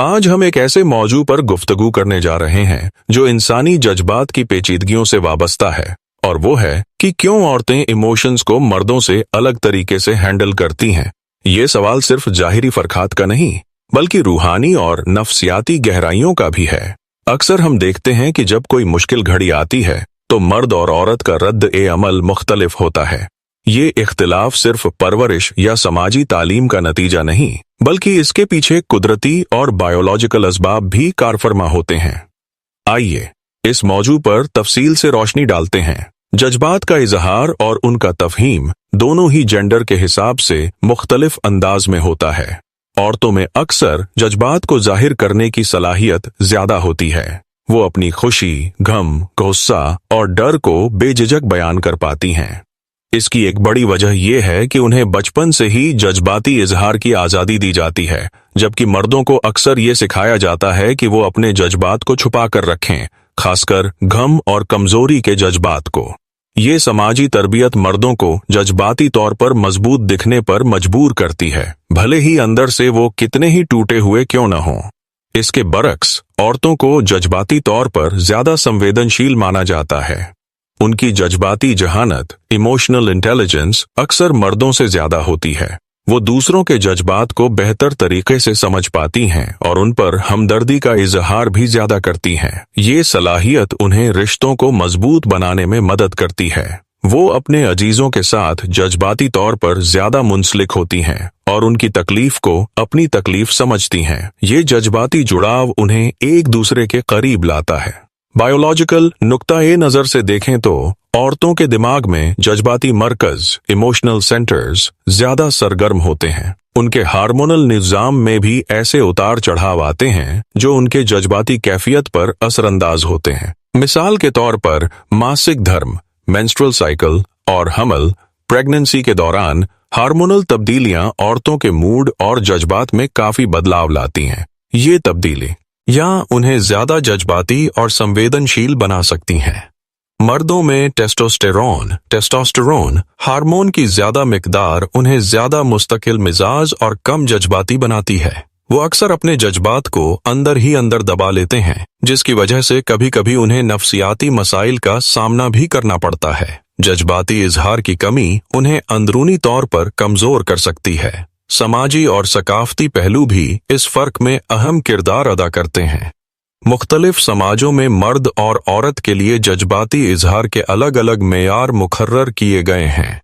आज हम एक ऐसे मौजू पर गुफ्तगू करने जा रहे हैं जो इंसानी जज्बात की पेचीदगियों से वाबस्ता है, और वो है कि क्यों औरतें इमोशंस को मर्दों से अलग तरीके से हैंडल करती हैं। ये सवाल सिर्फ जाहिरी फर्कात का नहीं, बल्कि रूहानी और नफ्सियाती गहराइयों का भी है। अक्सर हम देखते हैं कि जब कोई मुश्किल घड़ी आती है तो मर्द और औरत का रद्द-ए-अमल मुख्तलिफ होता है। ये इख्तिलाफ सिर्फ परवरिश या समाजी तालीम का नतीजा नहीं, बल्कि इसके पीछे कुदरती और बायोलॉजिकल असबाब भी कारफरमा होते हैं। आइए इस मौजू पर तफसील से रोशनी डालते हैं। जज्बात का इजहार और उनका तफहीम दोनों ही जेंडर के हिसाब से मुख्तलिफ अंदाज में होता है। औरतों में अक्सर जज्बात को जाहिर करने की सलाहियत ज्यादा होती है। वो अपनी खुशी, गम, गुस्सा और डर को बेझिझक बयान कर पाती हैं। इसकी एक बड़ी वजह यह है कि उन्हें बचपन से ही जज्बाती इजहार की आज़ादी दी जाती है, जबकि मर्दों को अक्सर ये सिखाया जाता है कि वो अपने जज्बात को छुपा कर रखें, खासकर गम और कमजोरी के जज्बात को। ये समाजी तरबियत मर्दों को जज्बाती तौर पर मजबूत दिखने पर मजबूर करती है, भले ही अंदर से वो कितने ही टूटे हुए क्यों न हों। इसके बरक्स औरतों को जज्बाती तौर पर ज्यादा संवेदनशील माना जाता है। उनकी जज्बाती जहानत, इमोशनल इंटेलिजेंस अक्सर मर्दों से ज्यादा होती है। वो दूसरों के जज्बात को बेहतर तरीके से समझ पाती हैं और उन पर हमदर्दी का इजहार भी ज्यादा करती हैं। ये सलाहियत उन्हें रिश्तों को मजबूत बनाने में मदद करती है। वो अपने अजीजों के साथ जज्बाती तौर पर ज्यादा मुंसलिक होती हैं और उनकी तकलीफ को अपनी तकलीफ समझती हैं। ये जज्बाती जुड़ाव उन्हें एक दूसरे के करीब लाता है। बायोलॉजिकल नुक्ता-ए नजर से देखें तो औरतों के दिमाग में जज्बाती मरकज, इमोशनल सेंटर्स ज्यादा सरगर्म होते हैं। उनके हार्मोनल निज़ाम में भी ऐसे उतार चढ़ाव आते हैं जो उनके जज्बाती कैफियत पर असरअंदाज होते हैं। मिसाल के तौर पर मासिक धर्म, मेंस्ट्रुअल साइकिल और हमल, प्रेगनेंसी के दौरान हार्मोनल तब्दीलियां औरतों के मूड और जज्बात में काफी बदलाव लाती हैं। ये तब्दीली या उन्हें ज्यादा जज्बाती और संवेदनशील बना सकती हैं। मर्दों में टेस्टोस्टेरोन हार्मोन की ज्यादा मिकदार उन्हें ज्यादा मुस्तकिल मिजाज और कम जज्बाती बनाती है। वो अक्सर अपने जज्बात को अंदर ही अंदर दबा लेते हैं, जिसकी वजह से कभी कभी उन्हें नफ्सियाती मसाइल का सामना भी करना पड़ता है। जज्बाती इजहार की कमी उन्हें अंदरूनी तौर पर कमजोर कर सकती है। समाजी और सकाफती पहलू भी इस फर्क में अहम किरदार अदा करते हैं। मुख्तलिफ समाजों में मर्द और औरत के लिए जज्बाती इजहार के अलग अलग मेयार मुकर्रर किए गए हैं।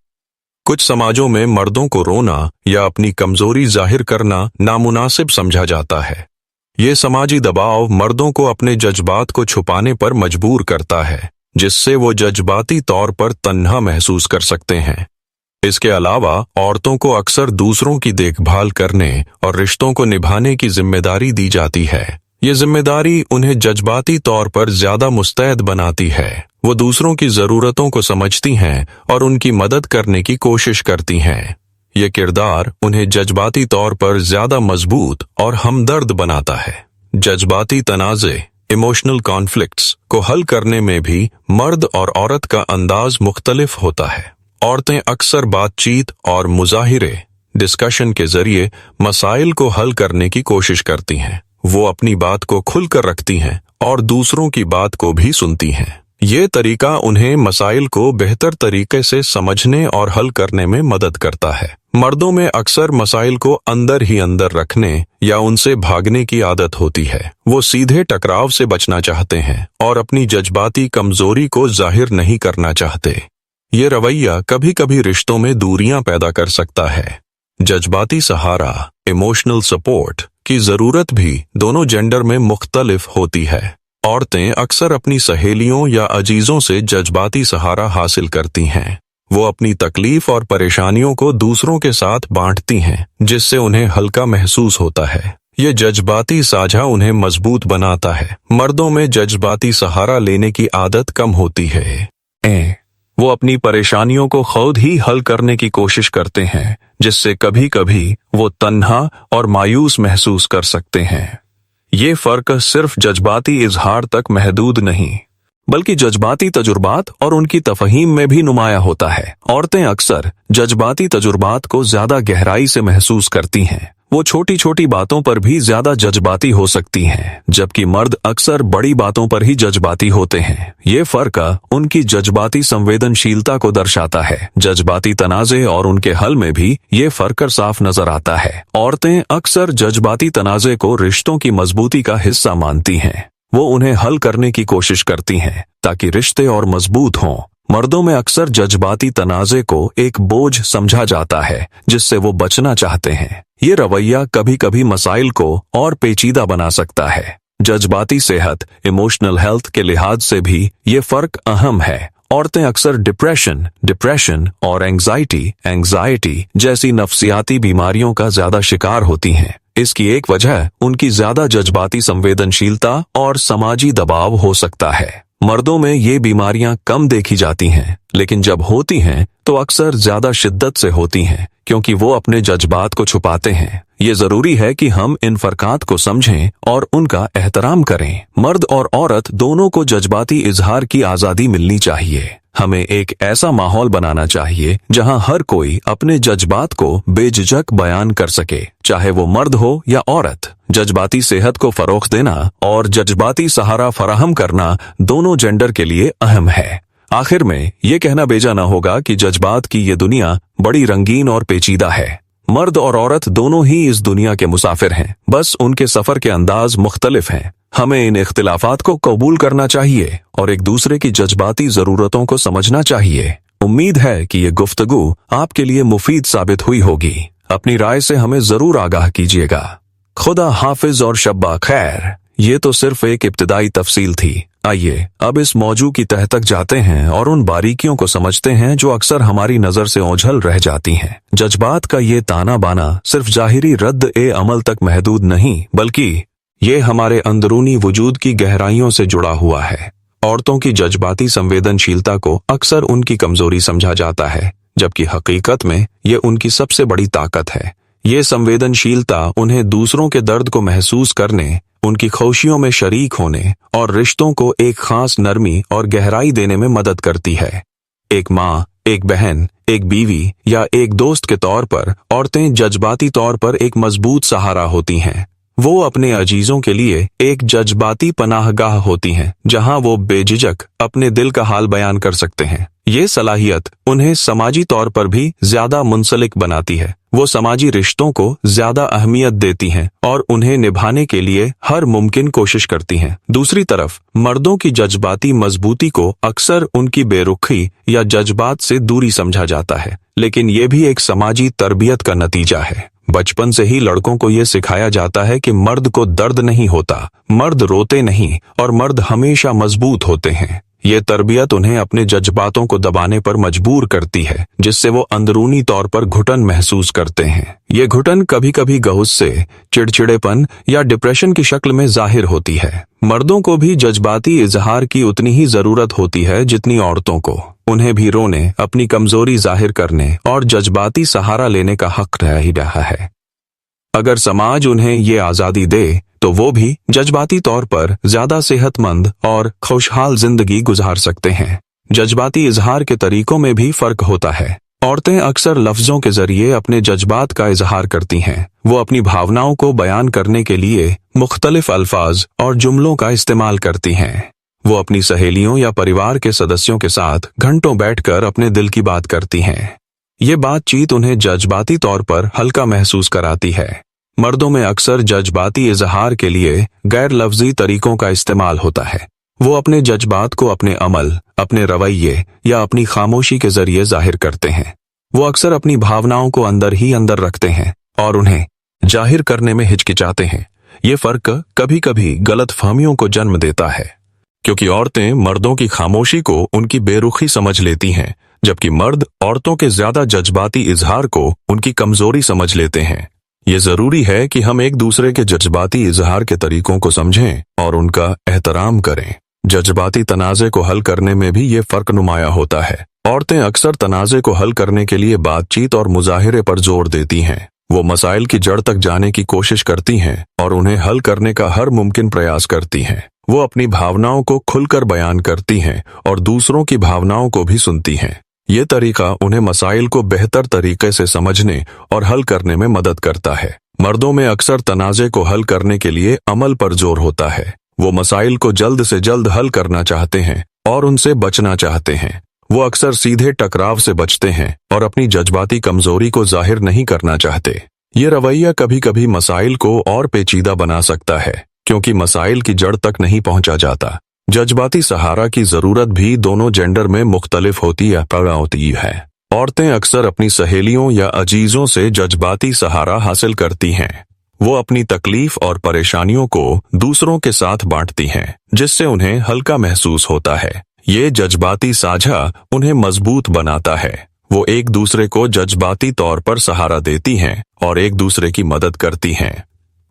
कुछ समाजों में मर्दों को रोना या अपनी कमजोरी जाहिर करना नामुनासिब समझा जाता है। ये समाजी दबाव मर्दों को अपने जज्बात को छुपाने पर मजबूर करता है, जिससे वो जज्बाती तौर पर तन्हा महसूस कर सकते हैं। इसके अलावा औरतों को अक्सर दूसरों की देखभाल करने और रिश्तों को निभाने की जिम्मेदारी दी जाती है। ये जिम्मेदारी उन्हें जज्बाती तौर पर ज्यादा मुस्तैद बनाती है। वो दूसरों की जरूरतों को समझती हैं और उनकी मदद करने की कोशिश करती हैं। ये किरदार उन्हें जज्बाती तौर पर ज्यादा मजबूत और हमदर्द बनाता है। जज्बाती तनाज़े, इमोशनल कॉन्फ्लिक्ट्स को हल करने में भी मर्द और औरत का अंदाज मुख्तलिफ होता है। औरतें अक्सर बातचीत और मुजाहिरे, डिस्कशन के जरिए मसाइल को हल करने की कोशिश करती हैं। वो अपनी बात को खुलकर रखती हैं और दूसरों की बात को भी सुनती हैं। ये तरीका उन्हें मसाइल को बेहतर तरीके से समझने और हल करने में मदद करता है। मर्दों में अक्सर मसाइल को अंदर ही अंदर रखने या उनसे भागने की आदत होती है। वो सीधे टकराव से बचना चाहते हैं और अपनी जज्बाती कमजोरी को जाहिर नहीं करना चाहते। ये रवैया कभी कभी रिश्तों में दूरियां पैदा कर सकता है। जज्बाती सहारा, इमोशनल सपोर्ट की जरूरत भी दोनों जेंडर में मुख्तलिफ होती है। औरतें अक्सर अपनी सहेलियों या अजीजों से जज्बाती सहारा हासिल करती हैं। वो अपनी तकलीफ और परेशानियों को दूसरों के साथ बांटती हैं, जिससे उन्हें हल्का महसूस होता है। ये जज्बाती साझा उन्हें मजबूत बनाता है। मर्दों में जज्बाती सहारा लेने की आदत कम होती है। वो अपनी परेशानियों को खुद ही हल करने की कोशिश करते हैं, जिससे कभी कभी वो तन्हा और मायूस महसूस कर सकते हैं। ये फर्क सिर्फ जज्बाती इजहार तक महदूद नहीं, बल्कि जज्बाती तजुर्बात और उनकी तफहीम में भी नुमाया होता है। औरतें अक्सर जज्बाती तजुर्बात को ज्यादा गहराई से महसूस करती हैं वो छोटी छोटी बातों पर भी ज्यादा जज्बाती हो सकती हैं, जबकि मर्द अक्सर बड़ी बातों पर ही जज्बाती होते हैं। ये फर्क उनकी जज्बाती संवेदनशीलता को दर्शाता है। जज्बाती तनाज़े और उनके हल में भी ये फर्क साफ नजर आता है। औरतें अक्सर जज्बाती तनाज़े को रिश्तों की मजबूती का हिस्सा मानती हैं। वो उन्हें हल करने की कोशिश करती हैं ताकि रिश्ते और मजबूत हों। मर्दों में अक्सर जज्बाती तनाज़े को एक बोझ समझा जाता है जिससे वो बचना चाहते हैं। ये रवैया कभी कभी मसाइल को और पेचीदा बना सकता है। जज्बाती सेहत इमोशनल हेल्थ के लिहाज से भी ये फर्क अहम है। औरतें अक्सर डिप्रेशन और एंग्जाइटी जैसी नफ्सियाती बीमारियों का ज्यादा शिकार होती हैं। इसकी एक वजह उनकी ज्यादा जज्बाती संवेदनशीलता और समाजी दबाव हो सकता है। मर्दों में ये बीमारियां कम देखी जाती हैं, लेकिन जब होती हैं तो अक्सर ज्यादा शिद्दत से होती हैं, क्योंकि वो अपने जज्बात को छुपाते हैं। ये जरूरी है कि हम इन फर्कात को समझें और उनका एहतराम करें। मर्द और औरत दोनों को जज्बाती इजहार की आजादी मिलनी चाहिए। हमें एक ऐसा माहौल बनाना चाहिए जहां हर कोई अपने जज्बात को बेझिझक बयान कर सके, चाहे वो मर्द हो या औरत। जज्बाती सेहत को फरोग देना और जज्बाती सहारा फराहम करना दोनों जेंडर के लिए अहम है। आखिर में ये कहना बेजा न होगा कि जज्बात की ये दुनिया बड़ी रंगीन और पेचीदा है। मर्द और औरत दोनों ही इस दुनिया के मुसाफिर हैं, बस उनके सफर के अंदाज मुख्तलिफ हैं। हमें इन इख्तिलाफात को कबूल करना चाहिए और एक दूसरे की जज्बाती जरूरतों को समझना चाहिए। उम्मीद है कि ये गुफ्तगू आपके लिए मुफीद साबित हुई होगी। अपनी राय से हमें जरूर आगाह कीजिएगा। खुदा हाफिज और शब्बा खैर। ये तो सिर्फ एक इब्तिदाई तफसील थी। आइए अब इस मौजू की तह तक जाते हैं और उन बारीकियों को समझते हैं जो अक्सर हमारी नजर से ओझल रह जाती हैं। जज्बात का ये ताना बाना सिर्फ जाहिरी रद्द ए अमल तक महदूद नहीं, बल्कि ये हमारे अंदरूनी वजूद की गहराइयों से जुड़ा हुआ है। औरतों की जज्बाती संवेदनशीलता को अक्सर उनकी कमजोरी समझा जाता है, जबकि हकीकत में ये उनकी सबसे बड़ी ताकत है। ये संवेदनशीलता उन्हें दूसरों के दर्द को महसूस करने, उनकी खुशियों में शरीक होने और रिश्तों को एक खास नरमी और गहराई देने में मदद करती है। एक माँ, एक बहन, एक बीवी या एक दोस्त के तौर पर औरतें जज्बाती तौर पर एक मजबूत सहारा होती हैं। वो अपने अजीजों के लिए एक जज्बाती पनाहगाह होती हैं, जहां वो बेझिझक अपने दिल का हाल बयान कर सकते हैं। ये सलाहियत उन्हें समाजी तौर पर भी ज्यादा मुंसलिक बनाती है। वो समाजी रिश्तों को ज्यादा अहमियत देती हैं और उन्हें निभाने के लिए हर मुमकिन कोशिश करती हैं। दूसरी तरफ मर्दों की जज्बाती मजबूती को अक्सर उनकी बेरुखी या जज्बात से दूरी समझा जाता है, लेकिन ये भी एक समाजी तरबियत का नतीजा है। बचपन से ही लड़कों को ये सिखाया जाता है कि मर्द को दर्द नहीं होता, मर्द रोते नहीं और मर्द हमेशा मजबूत होते हैं। ये तरबियत उन्हें अपने जज्बातों को दबाने पर मजबूर करती है, जिससे वो अंदरूनी तौर पर घुटन महसूस करते हैं। ये घुटन कभी कभी गुस्से, चिड़चिड़ेपन या डिप्रेशन की शक्ल में जाहिर होती है। मर्दों को भी जज्बाती इजहार की उतनी ही जरूरत होती है जितनी औरतों को। उन्हें भी रोने, अपनी कमजोरी जाहिर करने और जज्बाती सहारा लेने का हक रह ही रहा है। अगर समाज उन्हें ये आजादी दे तो वो भी जज्बाती तौर पर ज्यादा सेहतमंद और खुशहाल जिंदगी गुजार सकते हैं। जज्बाती इजहार के तरीकों में भी फर्क होता है। औरतें अक्सर लफ्जों के जरिए अपने जज्बात का इजहार करती हैं। वो अपनी भावनाओं को बयान करने के लिए मुख्तलिफ अल्फाज और जुमलों का इस्तेमाल करती हैं। वो अपनी सहेलियों या परिवार के सदस्यों के साथ घंटों बैठकर अपने दिल की बात करती हैं। ये बातचीत उन्हें जज्बाती तौर पर हल्का महसूस कराती है। मर्दों में अक्सर जज्बाती इजहार के लिए गैर लफ्जी तरीकों का इस्तेमाल होता है। वो अपने जज्बात को अपने अमल, अपने रवैये या अपनी खामोशी के जरिए जाहिर करते हैं। वो अक्सर अपनी भावनाओं को अंदर ही अंदर रखते हैं और उन्हें जाहिर करने में हिचकिचाते हैं। ये फर्क कभी कभी गलत फहमियों को जन्म देता है, क्योंकि औरतें मर्दों की खामोशी को उनकी बेरुखी समझ लेती हैं, जबकि मर्द औरतों के ज्यादा जज्बाती इजहार को उनकी कमजोरी समझ लेते हैं। ये जरूरी है कि हम एक दूसरे के जज्बाती इजहार के तरीकों को समझें और उनका एहतराम करें। जज्बाती तनाज़े को हल करने में भी ये फर्क नुमाया होता है। औरतें अक्सर तनाज़े को हल करने के लिए बातचीत और मुजाहिरे पर जोर देती हैं। वो मसाइल की जड़ तक जाने की कोशिश करती हैं और उन्हें हल करने का हर मुमकिन प्रयास करती हैं। वो अपनी भावनाओं को खुलकर बयान करती हैं और दूसरों की भावनाओं को भी सुनती हैं। ये तरीका उन्हें मसाइल को बेहतर तरीके से समझने और हल करने में मदद करता है। मर्दों में अक्सर तनाज़े को हल करने के लिए अमल पर जोर होता है। वो मसाइल को जल्द से जल्द हल करना चाहते हैं और उनसे बचना चाहते हैं। वो अक्सर सीधे टकराव से बचते हैं और अपनी जज्बाती कमजोरी को जाहिर नहीं करना चाहते। ये रवैया कभी कभी मसाइल को और पेचीदा बना सकता है, क्योंकि मसाइल की जड़ तक नहीं पहुंचा जाता। जज्बाती सहारा की जरूरत भी दोनों जेंडर में मुख्तलिफ होती है। औरतें अक्सर अपनी सहेलियों या अजीजों से जज्बाती सहारा हासिल करती हैं। वो अपनी तकलीफ और परेशानियों को दूसरों के साथ बांटती हैं, जिससे उन्हें हल्का महसूस होता है। ये जज्बाती साझा उन्हें मजबूत बनाता है। वो एक दूसरे को जज्बाती तौर पर सहारा देती हैं और एक दूसरे की मदद करती हैं।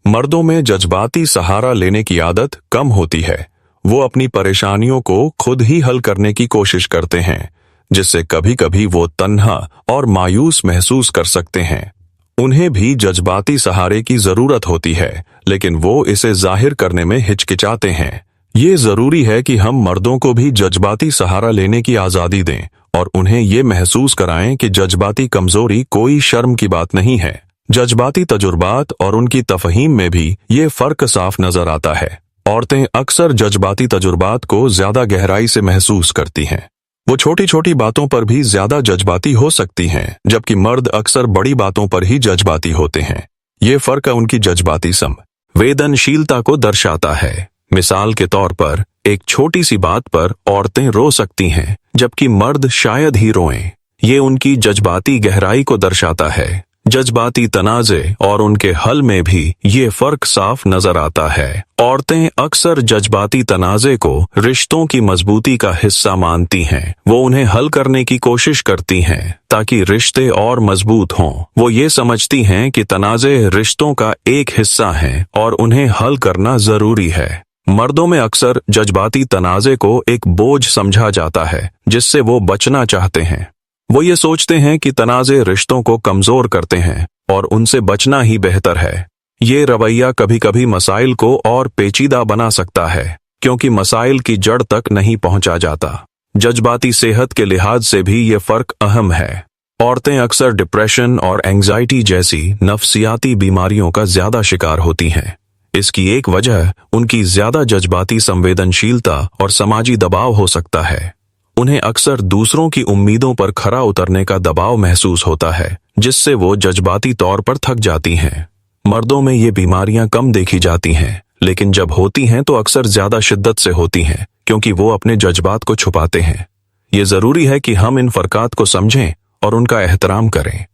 मर्दों में जज्बाती सहारा लेने की आदत कम होती है। वो अपनी परेशानियों को खुद ही हल करने की कोशिश करते हैं, जिससे कभी कभी वो तन्हा और मायूस महसूस कर सकते हैं। उन्हें भी जज्बाती सहारे की जरूरत होती है, लेकिन वो इसे जाहिर करने में हिचकिचाते हैं। ये जरूरी है कि हम मर्दों को भी जज्बाती सहारा लेने की आजादी दें और उन्हें ये महसूस कराएं कि जज्बाती कमजोरी कोई शर्म की बात नहीं है। जज्बाती तजुर्बात और उनकी तफहीम में भी ये फर्क साफ नजर आता है। औरतें अक्सर जज्बाती तजुर्बात को ज्यादा गहराई से महसूस करती हैं। वो छोटी छोटी बातों पर भी ज्यादा जज्बाती हो सकती हैं, जबकि मर्द अक्सर बड़ी बातों पर ही जज्बाती होते हैं। ये फर्क उनकी जज्बाती संवेदनशीलता को दर्शाता है। मिसाल के तौर पर, एक छोटी सी बात पर औरतें रो सकती हैं, जबकि मर्द शायद ही रोएं। ये उनकी जज्बाती गहराई को दर्शाता है। जज्बाती तनाज़े और उनके हल में भी ये फर्क साफ नजर आता है। औरतें अक्सर जज्बाती तनाज़े को रिश्तों की मजबूती का हिस्सा मानती हैं। वो उन्हें हल करने की कोशिश करती हैं ताकि रिश्ते और मजबूत हों। वो ये समझती हैं कि तनाज़े रिश्तों का एक हिस्सा हैं और उन्हें हल करना जरूरी है। मर्दों में अक्सर जज्बाती तनाज़े को एक बोझ समझा जाता है, जिससे वो बचना चाहते हैं। वो ये सोचते हैं कि तनाज़े रिश्तों को कमजोर करते हैं और उनसे बचना ही बेहतर है। ये रवैया कभी कभी मसाइल को और पेचीदा बना सकता है, क्योंकि मसाइल की जड़ तक नहीं पहुंचा जाता। जज्बाती सेहत के लिहाज से भी ये फर्क अहम है। औरतें अक्सर डिप्रेशन और एंजाइटी जैसी नफ्सियाती बीमारियों का ज्यादा शिकार होती हैं। इसकी एक वजह उनकी ज्यादा जज्बाती संवेदनशीलता और समाजी दबाव हो सकता है। उन्हें अक्सर दूसरों की उम्मीदों पर खरा उतरने का दबाव महसूस होता है, जिससे वो जज्बाती तौर पर थक जाती हैं। मर्दों में ये बीमारियां कम देखी जाती हैं, लेकिन जब होती हैं तो अक्सर ज्यादा शिद्दत से होती हैं, क्योंकि वो अपने जज्बात को छुपाते हैं। ये जरूरी है कि हम इन फर्कात को समझें और उनका एहतराम करें।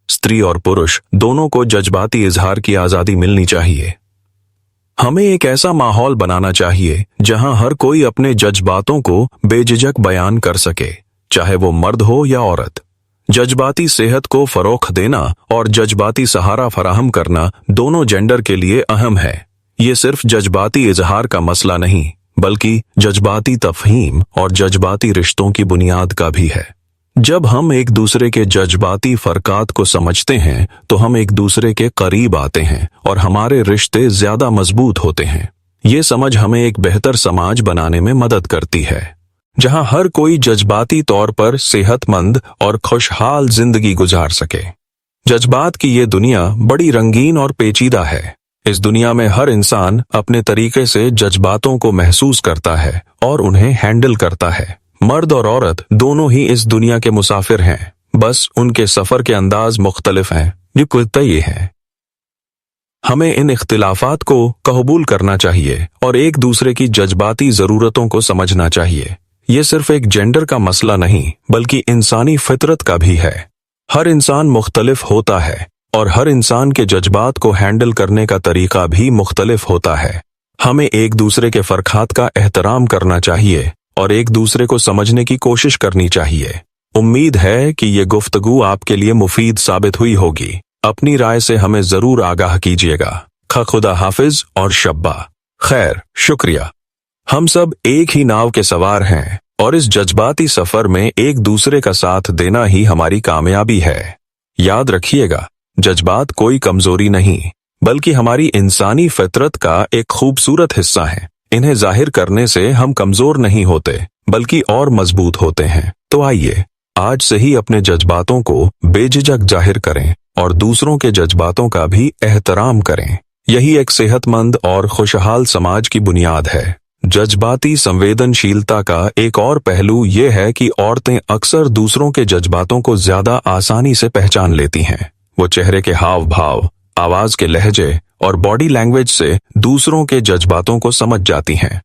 स्त्री और पुरुष दोनों को जज्बाती इजहार की आजादी मिलनी चाहिए। हमें एक ऐसा माहौल बनाना चाहिए जहां हर कोई अपने जज्बातों को बेझिझक बयान कर सके, चाहे वो मर्द हो या औरत। जज्बाती सेहत को फरोख देना और जज्बाती सहारा फराहम करना दोनों जेंडर के लिए अहम है। ये सिर्फ जज्बाती इजहार का मसला नहीं, बल्कि जज्बाती तफहीम और जज्बाती रिश्तों की बुनियाद का भी है। जब हम एक दूसरे के जज्बाती फर्कात को समझते हैं तो हम एक दूसरे के करीब आते हैं और हमारे रिश्ते ज्यादा मजबूत होते हैं। ये समझ हमें एक बेहतर समाज बनाने में मदद करती है, जहां हर कोई जज्बाती तौर पर सेहतमंद और खुशहाल जिंदगी गुजार सके। जज्बात की ये दुनिया बड़ी रंगीन और पेचीदा है। इस दुनिया में हर इंसान अपने तरीके से जज्बातों को महसूस करता है और उन्हें हैंडल करता है। मर्द और औरत दोनों ही इस दुनिया के मुसाफिर हैं, बस उनके सफर के अंदाज मुख्तलिफ हैं। ये है। हमें इन इख्तिलाफात को कबूल करना चाहिए और एक दूसरे की जज्बाती जरूरतों को समझना चाहिए। ये सिर्फ एक जेंडर का मसला नहीं, बल्कि इंसानी फितरत का भी है। हर इंसान मुख्तलिफ होता है और हर इंसान के जज्बात को हैंडल करने का तरीका भी मुख्तलिफ होता है। हमें एक दूसरे के फर्कात का एहतराम करना चाहिए और एक दूसरे को समझने की कोशिश करनी चाहिए। उम्मीद है कि ये गुफ्तगू आपके लिए मुफीद साबित हुई होगी। अपनी राय से हमें जरूर आगाह कीजिएगा। खुदा हाफिज और शब्बा खैर। शुक्रिया। हम सब एक ही नाव के सवार हैं और इस जज्बाती सफर में एक दूसरे का साथ देना ही हमारी कामयाबी है। याद रखिएगा, जज्बात कोई कमजोरी नहीं, बल्कि हमारी इंसानी फितरत का एक खूबसूरत हिस्सा है। इन्हें जाहिर करने से हम कमजोर नहीं होते, बल्कि और मजबूत होते हैं। तो आइए आज से ही अपने जज्बातों को बेझिझक जाहिर करें और दूसरों के जज्बातों का भी एहतराम करें। यही एक सेहतमंद और खुशहाल समाज की बुनियाद है। जज्बाती संवेदनशीलता का एक और पहलू ये है कि औरतें अक्सर दूसरों के जज्बातों को ज्यादा आसानी से पहचान लेती हैं। वो चेहरे के हाव भाव, आवाज के लहजे और बॉडी लैंग्वेज से दूसरों के जज्बातों को समझ जाती हैं।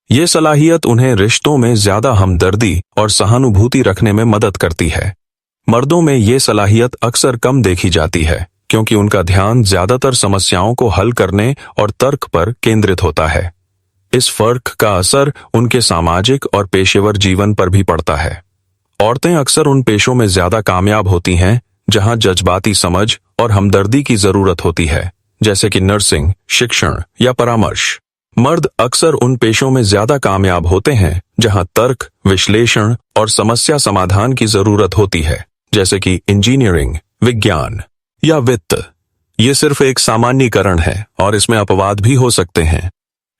ये सलाहियत उन्हें रिश्तों में ज्यादा हमदर्दी और सहानुभूति रखने में मदद करती है। मर्दों में ये सलाहियत अक्सर कम देखी जाती है क्योंकि उनका ध्यान ज्यादातर समस्याओं को हल करने और तर्क पर केंद्रित होता है। इस फर्क का असर उनके सामाजिक और पेशेवर जीवन पर भी पड़ता है। औरतें अक्सर उन पेशों में ज्यादा कामयाब होती हैं जहां जज्बाती समझ और हमदर्दी की जरूरत होती है, जैसे कि नर्सिंग, शिक्षण या परामर्श। मर्द अक्सर उन पेशों में ज्यादा कामयाब होते हैं जहां तर्क, विश्लेषण और समस्या समाधान की जरूरत होती है, जैसे कि इंजीनियरिंग, विज्ञान या वित्त। ये सिर्फ एक सामान्यीकरण है और इसमें अपवाद भी हो सकते हैं।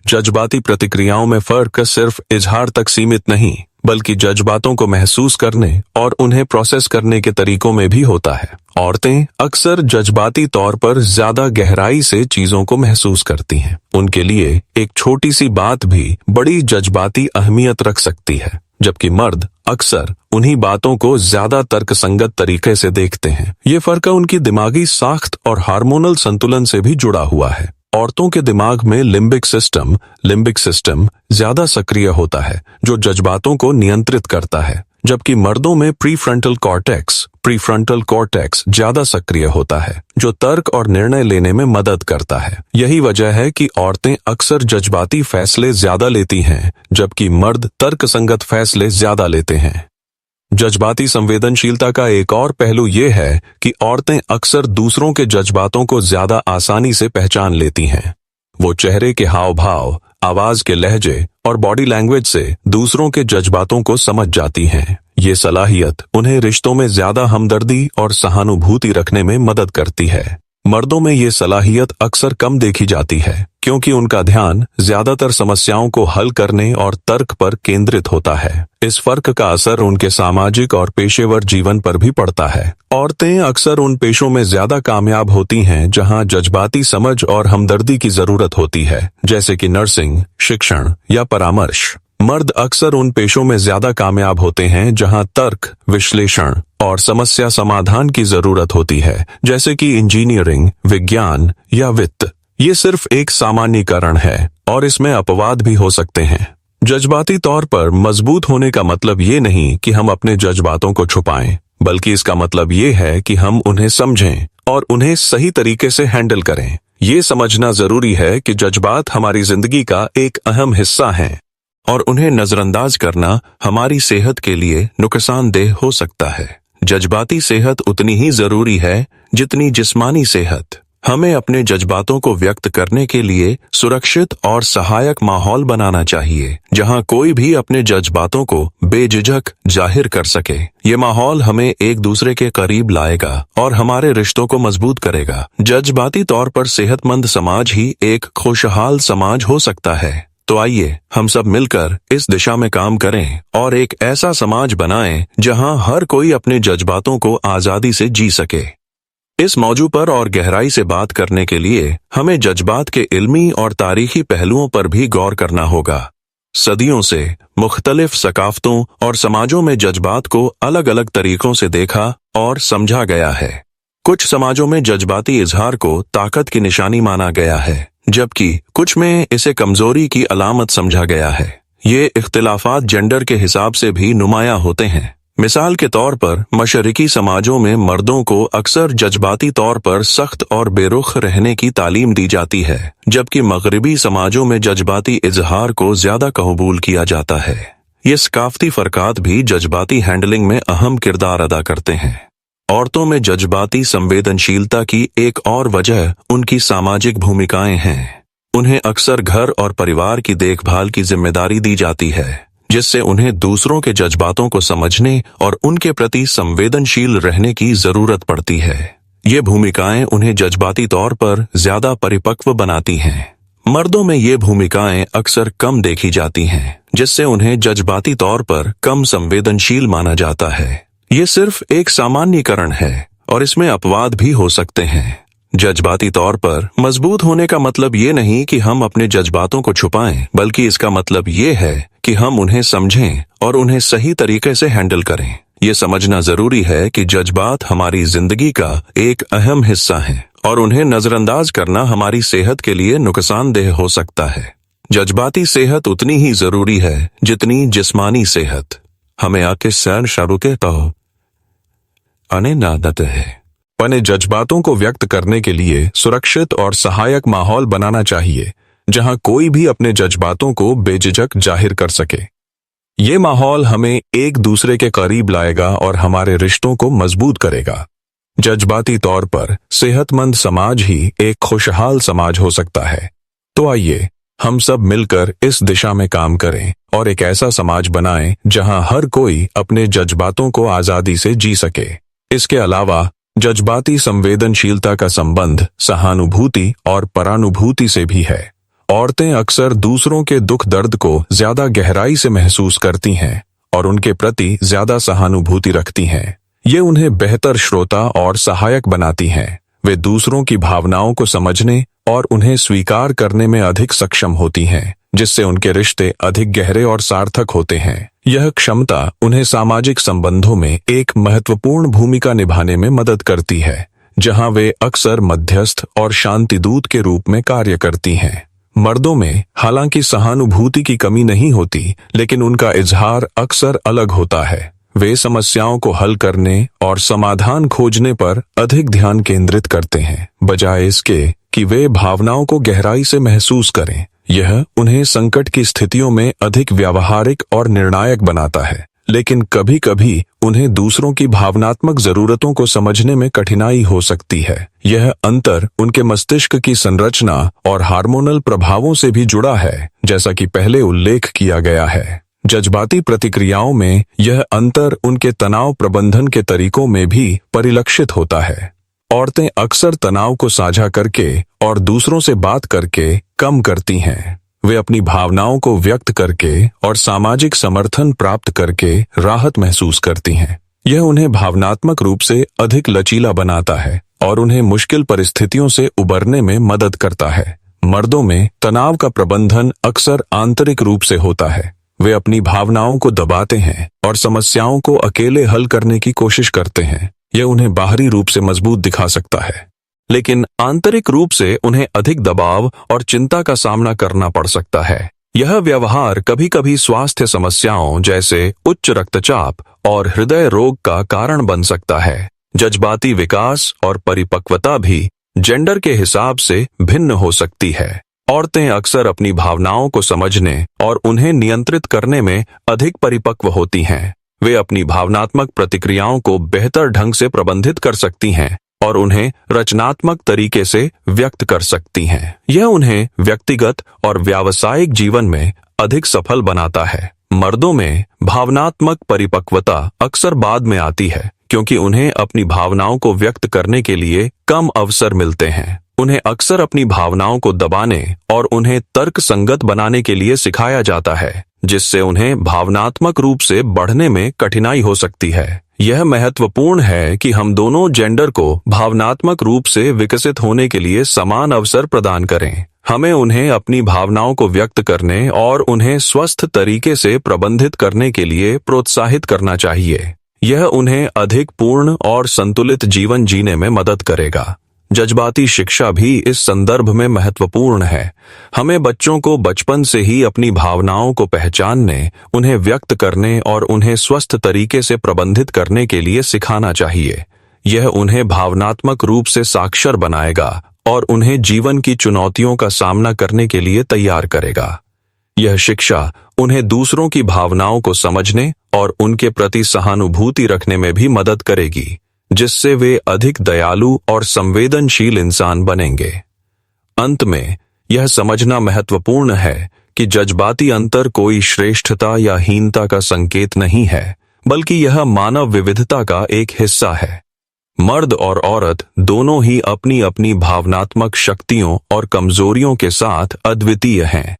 जज्बाती प्रतिक्रियाओं में फर्क सिर्फ इजहार तक सीमित नहीं, बल्कि जज्बातों को महसूस करने और उन्हें प्रोसेस करने के तरीकों में भी होता है। औरतें अक्सर जज्बाती तौर पर ज्यादा गहराई से चीजों को महसूस करती हैं। उनके लिए एक छोटी सी बात भी बड़ी जज्बाती अहमियत रख सकती है, जबकि मर्द अक्सर उन्हीं बातों को ज्यादा तर्कसंगत तरीके से देखते हैं। ये फर्क उनकी दिमागी साख्त और हार्मोनल संतुलन से भी जुड़ा हुआ है। औरतों के दिमाग में लिम्बिक सिस्टम ज्यादा सक्रिय होता है, जो जज्बातों को नियंत्रित करता है, जबकि मर्दों में प्रीफ्रंटल कॉर्टेक्स ज्यादा सक्रिय होता है, जो तर्क और निर्णय लेने में मदद करता है। यही वजह है कि औरतें अक्सर जज्बाती फैसले ज्यादा लेती हैं, जबकि मर्द तर्कसंगत फैसले ज्यादा लेते हैं। जज्बाती संवेदनशीलता का एक और पहलू ये है कि औरतें अक्सर दूसरों के जज्बातों को ज्यादा आसानी से पहचान लेती हैं। वो चेहरे के हाव भाव, आवाज के लहजे और बॉडी लैंग्वेज से दूसरों के जज्बातों को समझ जाती हैं। ये सलाहियत उन्हें रिश्तों में ज्यादा हमदर्दी और सहानुभूति रखने में मदद करती है। मर्दों में ये सलाहियत अक्सर कम देखी जाती है क्योंकि उनका ध्यान ज्यादातर समस्याओं को हल करने और तर्क पर केंद्रित होता है। इस फर्क का असर उनके सामाजिक और पेशेवर जीवन पर भी पड़ता है। औरतें अक्सर उन पेशों में ज्यादा कामयाब होती हैं जहां जज्बाती समझ और हमदर्दी की जरूरत होती है, जैसे कि नर्सिंग, शिक्षण या परामर्श। मर्द अक्सर उन पेशों में ज्यादा कामयाब होते हैं जहां तर्क, विश्लेषण और समस्या समाधान की जरूरत होती है, जैसे कि इंजीनियरिंग, विज्ञान या वित्त। ये सिर्फ एक सामान्यीकरण है और इसमें अपवाद भी हो सकते हैं। जज्बाती तौर पर मजबूत होने का मतलब ये नहीं कि हम अपने जज्बातों को छुपाएं, बल्कि इसका मतलब ये है कि हम उन्हें समझें और उन्हें सही तरीके से हैंडल करें। ये समझना जरूरी है कि जज्बात हमारी जिंदगी का एक अहम हिस्सा हैं और उन्हें नजरअंदाज करना हमारी सेहत के लिए नुकसानदेह हो सकता है। जज्बाती सेहत उतनी ही जरूरी है जितनी जिस्मानी सेहत। हमें अपने जज्बातों को व्यक्त करने के लिए सुरक्षित और सहायक माहौल बनाना चाहिए, जहां कोई भी अपने जज्बातों को बेझिझक जाहिर कर सके। ये माहौल हमें एक दूसरे के करीब लाएगा और हमारे रिश्तों को मजबूत करेगा। जज्बाती तौर पर सेहतमंद समाज ही एक खुशहाल समाज हो सकता है। तो आइए हम सब मिलकर इस दिशा में काम करें और एक ऐसा समाज बनाएं जहां हर कोई अपने जज्बातों को आजादी से जी सके। इस मौजू पर और गहराई से बात करने के लिए हमें जज्बात के इल्मी और तारीखी पहलुओं पर भी गौर करना होगा। सदियों से मुख्तलिफ सकाफतों और समाजों में जज्बात को अलग अलग तरीकों से देखा और समझा गया है। कुछ समाजों में जज्बाती इजहार को ताकत की निशानी माना गया है, जबकि कुछ में इसे कमजोरी की अलामत समझा गया है। ये इख्तिलाफात जेंडर के हिसाब से भी नुमायां होते हैं। मिसाल के तौर पर मशरिकी समाजों में मर्दों को अक्सर जज्बाती तौर पर सख्त और बेरुख रहने की तालीम दी जाती है, जबकि मगरिबी समाजों में जज्बाती इजहार को ज्यादा कबूल किया जाता है। ये सकाफती फर्कात भी जज्बाती हैंडलिंग में अहम किरदार अदा करते हैं। औरतों में जज्बाती संवेदनशीलता की एक और वजह उनकी सामाजिक भूमिकाएं हैं। उन्हें अक्सर घर और परिवार की देखभाल की जिम्मेदारी दी जाती है, जिससे उन्हें दूसरों के जज्बातों को समझने और उनके प्रति संवेदनशील रहने की जरूरत पड़ती है। ये भूमिकाएं उन्हें जज्बाती तौर पर ज्यादा परिपक्व बनाती हैं। मर्दों में ये भूमिकाएं अक्सर कम देखी जाती हैं, जिससे उन्हें जज्बाती तौर पर कम संवेदनशील माना जाता है। ये सिर्फ एक सामान्यीकरण है और इसमें अपवाद भी हो सकते हैं। जज्बाती तौर पर मजबूत होने का मतलब ये नहीं कि हम अपने जज्बातों को छुपाएं, बल्कि इसका मतलब ये है कि हम उन्हें समझें और उन्हें सही तरीके से हैंडल करें। ये समझना जरूरी है कि जज्बात हमारी जिंदगी का एक अहम हिस्सा हैं और उन्हें नजरअंदाज करना हमारी सेहत के लिए नुकसानदेह हो सकता है। जज्बाती सेहत उतनी ही जरूरी है जितनी जिस्मानी सेहत। हमें आके सैर शारू कहता हो अने नादत है। अपने जज्बातों को व्यक्त करने के लिए सुरक्षित और सहायक माहौल बनाना चाहिए, जहां कोई भी अपने जज्बातों को बेझिझक जाहिर कर सके। ये माहौल हमें एक दूसरे के करीब लाएगा और हमारे रिश्तों को मजबूत करेगा। जज्बाती तौर पर सेहतमंद समाज ही एक खुशहाल समाज हो सकता है। तो आइए हम सब मिलकर इस दिशा में काम करें और एक ऐसा समाज बनाएं जहां हर कोई अपने जज्बातों को आजादी से जी सके। इसके अलावा जज्बाती संवेदनशीलता का संबंध सहानुभूति और परानुभूति से भी है। औरतें अक्सर दूसरों के दुख दर्द को ज्यादा गहराई से महसूस करती हैं और उनके प्रति ज्यादा सहानुभूति रखती हैं। ये उन्हें बेहतर श्रोता और सहायक बनाती हैं। वे दूसरों की भावनाओं को समझने और उन्हें स्वीकार करने में अधिक सक्षम होती हैं, जिससे उनके रिश्ते अधिक गहरे और सार्थक होते हैं। यह क्षमता उन्हें सामाजिक संबंधों में एक महत्वपूर्ण भूमिका निभाने में मदद करती है, जहां वे अक्सर मध्यस्थ और शांतिदूत के रूप में कार्य करती हैं। मर्दों में हालांकि सहानुभूति की कमी नहीं होती, लेकिन उनका इजहार अक्सर अलग होता है। वे समस्याओं को हल करने और समाधान खोजने पर अधिक ध्यान केंद्रित करते हैं, बजाय इसके कि वे भावनाओं को गहराई से महसूस करें। यह उन्हें संकट की स्थितियों में अधिक व्यावहारिक और निर्णायक बनाता है, लेकिन कभी कभी उन्हें दूसरों की भावनात्मक जरूरतों को समझने में कठिनाई हो सकती है। यह अंतर उनके मस्तिष्क की संरचना और हार्मोनल प्रभावों से भी जुड़ा है, जैसा कि पहले उल्लेख किया गया है। जज्बाती प्रतिक्रियाओं में यह अंतर उनके तनाव प्रबंधन के तरीकों में भी परिलक्षित होता है। औरतें अक्सर तनाव को साझा करके और दूसरों से बात करके कम करती हैं। वे अपनी भावनाओं को व्यक्त करके और सामाजिक समर्थन प्राप्त करके राहत महसूस करती हैं। यह उन्हें भावनात्मक रूप से अधिक लचीला बनाता है और उन्हें मुश्किल परिस्थितियों से उबरने में मदद करता है। मर्दों में तनाव का प्रबंधन अक्सर आंतरिक रूप से होता है। वे अपनी भावनाओं को दबाते हैं और समस्याओं को अकेले हल करने की कोशिश करते हैं। यह उन्हें बाहरी रूप से मजबूत दिखा सकता है, लेकिन आंतरिक रूप से उन्हें अधिक दबाव और चिंता का सामना करना पड़ सकता है। यह व्यवहार कभी कभी स्वास्थ्य समस्याओं जैसे उच्च रक्तचाप और हृदय रोग का कारण बन सकता है। जज्बाती विकास और परिपक्वता भी जेंडर के हिसाब से भिन्न हो सकती है। औरतें अक्सर अपनी भावनाओं को समझने और उन्हें नियंत्रित करने में अधिक परिपक्व होती हैं। वे अपनी भावनात्मक प्रतिक्रियाओं को बेहतर ढंग से प्रबंधित कर सकती हैं और उन्हें रचनात्मक तरीके से व्यक्त कर सकती हैं। यह उन्हें व्यक्तिगत और व्यावसायिक जीवन में अधिक सफल बनाता है। मर्दों में भावनात्मक परिपक्वता अक्सर बाद में आती है, क्योंकि उन्हें अपनी भावनाओं को व्यक्त करने के लिए कम अवसर मिलते हैं। उन्हें अक्सर अपनी भावनाओं को दबाने और उन्हें तर्क संगत बनाने के लिए सिखाया जाता है, जिससे उन्हें भावनात्मक रूप से बढ़ने में कठिनाई हो सकती है। यह महत्वपूर्ण है कि हम दोनों जेंडर को भावनात्मक रूप से विकसित होने के लिए समान अवसर प्रदान करें। हमें उन्हें अपनी भावनाओं को व्यक्त करने और उन्हें स्वस्थ तरीके से प्रबंधित करने के लिए प्रोत्साहित करना चाहिए। यह उन्हें अधिक पूर्ण और संतुलित जीवन जीने में मदद करेगा। जज्बाती शिक्षा भी इस संदर्भ में महत्वपूर्ण है। हमें बच्चों को बचपन से ही अपनी भावनाओं को पहचानने, उन्हें व्यक्त करने और उन्हें स्वस्थ तरीके से प्रबंधित करने के लिए सिखाना चाहिए। यह उन्हें भावनात्मक रूप से साक्षर बनाएगा और उन्हें जीवन की चुनौतियों का सामना करने के लिए तैयार करेगा। यह शिक्षा उन्हें दूसरों की भावनाओं को समझने और उनके प्रति सहानुभूति रखने में भी मदद करेगी, जिससे वे अधिक दयालु और संवेदनशील इंसान बनेंगे। अंत में यह समझना महत्वपूर्ण है कि जज्बाती अंतर कोई श्रेष्ठता या हीनता का संकेत नहीं है, बल्कि यह मानव विविधता का एक हिस्सा है। मर्द और औरत दोनों ही अपनी अपनी भावनात्मक शक्तियों और कमजोरियों के साथ अद्वितीय हैं।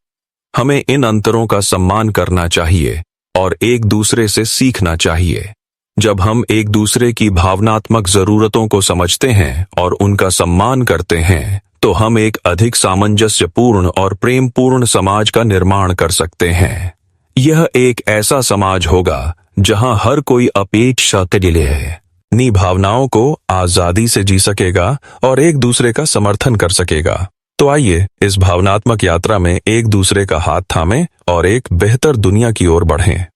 हमें इन अंतरों का सम्मान करना चाहिए और एक दूसरे से सीखना चाहिए। जब हम एक दूसरे की भावनात्मक जरूरतों को समझते हैं और उनका सम्मान करते हैं, तो हम एक अधिक सामंजस्यपूर्ण और प्रेमपूर्ण समाज का निर्माण कर सकते हैं। यह एक ऐसा समाज होगा जहां हर कोई अपेक्षा के लिए अपनी भावनाओं को आजादी से जी सकेगा और एक दूसरे का समर्थन कर सकेगा। तो आइए इस भावनात्मक यात्रा में एक दूसरे का हाथ थामें और एक बेहतर दुनिया की ओर बढ़ें।